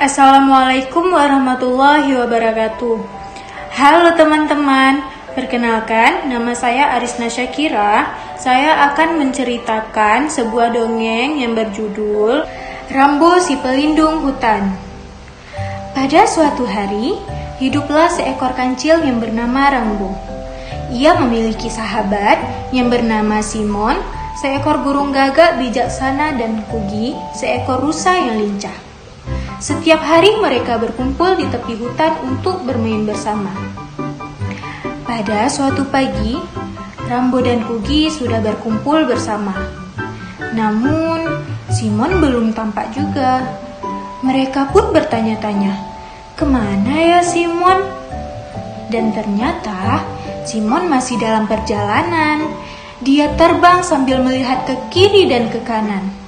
Assalamualaikum warahmatullahi wabarakatuh. Halo teman-teman, perkenalkan nama saya Arisna Syakira. Saya akan menceritakan sebuah dongeng yang berjudul Rambo si Pelindung Hutan. Pada suatu hari, hiduplah seekor kancil yang bernama Rambo. Ia memiliki sahabat yang bernama Simon, seekor burung gagak bijaksana, dan Kugi, seekor rusa yang lincah. Setiap hari mereka berkumpul di tepi hutan untuk bermain bersama. Pada suatu pagi, Rambo dan Kugi sudah berkumpul bersama. Namun, Simon belum tampak juga. Mereka pun bertanya-tanya, "Kemana ya Simon?" Dan ternyata, Simon masih dalam perjalanan. Dia terbang sambil melihat ke kiri dan ke kanan.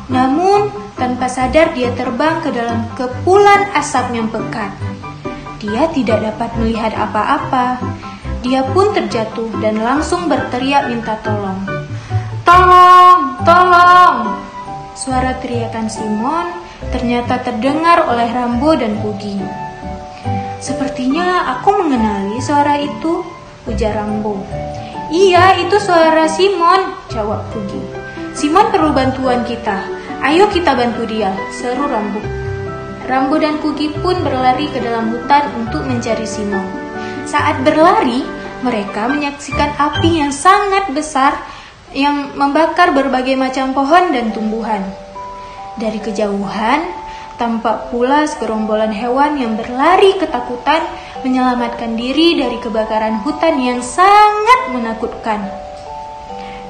Namun, tanpa sadar dia terbang ke dalam kepulan asap yang pekat. Dia tidak dapat melihat apa-apa. Dia pun terjatuh dan langsung berteriak minta tolong. "Tolong! Tolong!" Suara teriakan Simon ternyata terdengar oleh Rambo dan Kugi. "Sepertinya aku mengenali suara itu," ujar Rambo. "Iya, itu suara Simon," jawab Kugi. "Simon perlu bantuan kita. Ayo kita bantu dia," seru Rambo. Rambo dan Kugi pun berlari ke dalam hutan untuk mencari Simon. Saat berlari, mereka menyaksikan api yang sangat besar yang membakar berbagai macam pohon dan tumbuhan. Dari kejauhan, tampak pula segerombolan hewan yang berlari ketakutan menyelamatkan diri dari kebakaran hutan yang sangat menakutkan.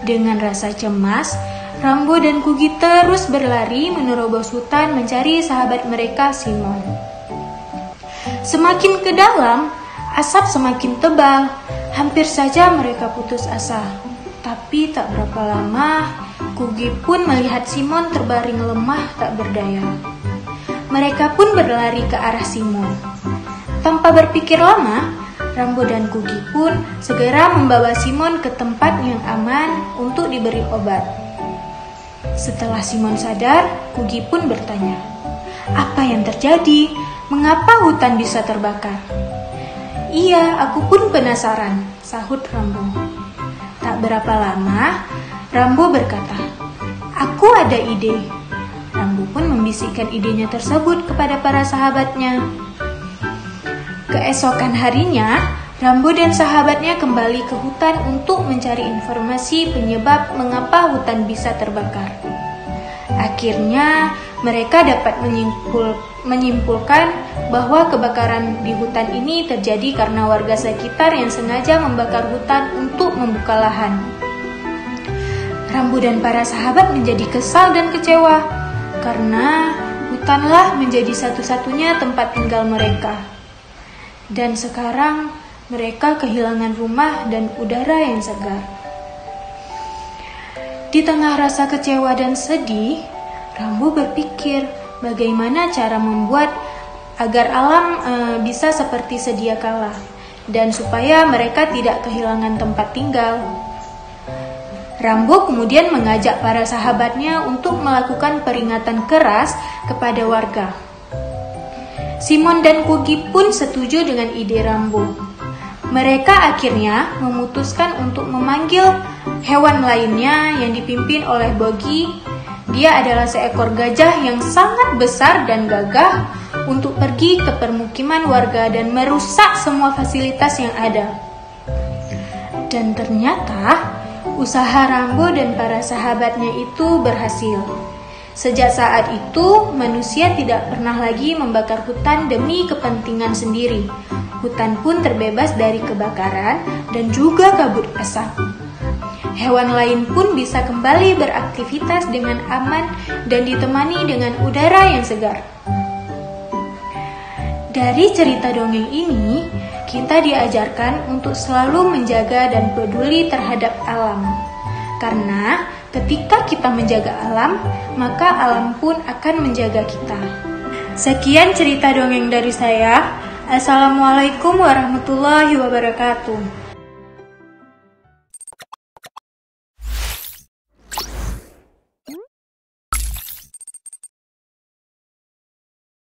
Dengan rasa cemas, Rambo dan Kugi terus berlari menerobos hutan mencari sahabat mereka Simon. Semakin ke dalam, asap semakin tebal. Hampir saja mereka putus asa. Tapi tak berapa lama, Kugi pun melihat Simon terbaring lemah tak berdaya. Mereka pun berlari ke arah Simon. Tanpa berpikir lama, Rambo dan Kugi pun segera membawa Simon ke tempat yang aman untuk diberi obat. Setelah Simon sadar, Kugi pun bertanya, "Apa yang terjadi? Mengapa hutan bisa terbakar?" "Iya, aku pun penasaran," sahut Rambo. Tak berapa lama, Rambo berkata, "Aku ada ide." Rambo pun membisikkan idenya tersebut kepada para sahabatnya. Keesokan harinya, Rambo dan sahabatnya kembali ke hutan untuk mencari informasi penyebab mengapa hutan bisa terbakar. Akhirnya, mereka dapat menyimpulkan bahwa kebakaran di hutan ini terjadi karena warga sekitar yang sengaja membakar hutan untuk membuka lahan. Rambo dan para sahabat menjadi kesal dan kecewa karena hutanlah menjadi satu-satunya tempat tinggal mereka. Dan sekarang mereka kehilangan rumah dan udara yang segar. Di tengah rasa kecewa dan sedih, Rambo berpikir bagaimana cara membuat agar alam bisa seperti sedia kala dan supaya mereka tidak kehilangan tempat tinggal. Rambo kemudian mengajak para sahabatnya untuk melakukan peringatan keras kepada warga. Simon dan Kugi pun setuju dengan ide Rambo. Mereka akhirnya memutuskan untuk memanggil hewan lainnya yang dipimpin oleh Bogi. Dia adalah seekor gajah yang sangat besar dan gagah untuk pergi ke permukiman warga dan merusak semua fasilitas yang ada. Dan ternyata usaha Rambo dan para sahabatnya itu berhasil. Sejak saat itu, manusia tidak pernah lagi membakar hutan demi kepentingan sendiri. Hutan pun terbebas dari kebakaran dan juga kabut asap. Hewan lain pun bisa kembali beraktivitas dengan aman dan ditemani dengan udara yang segar. Dari cerita dongeng ini, kita diajarkan untuk selalu menjaga dan peduli terhadap alam. Karena ketika kita menjaga alam, maka alam pun akan menjaga kita. Sekian cerita dongeng dari saya. Assalamualaikum warahmatullahi wabarakatuh.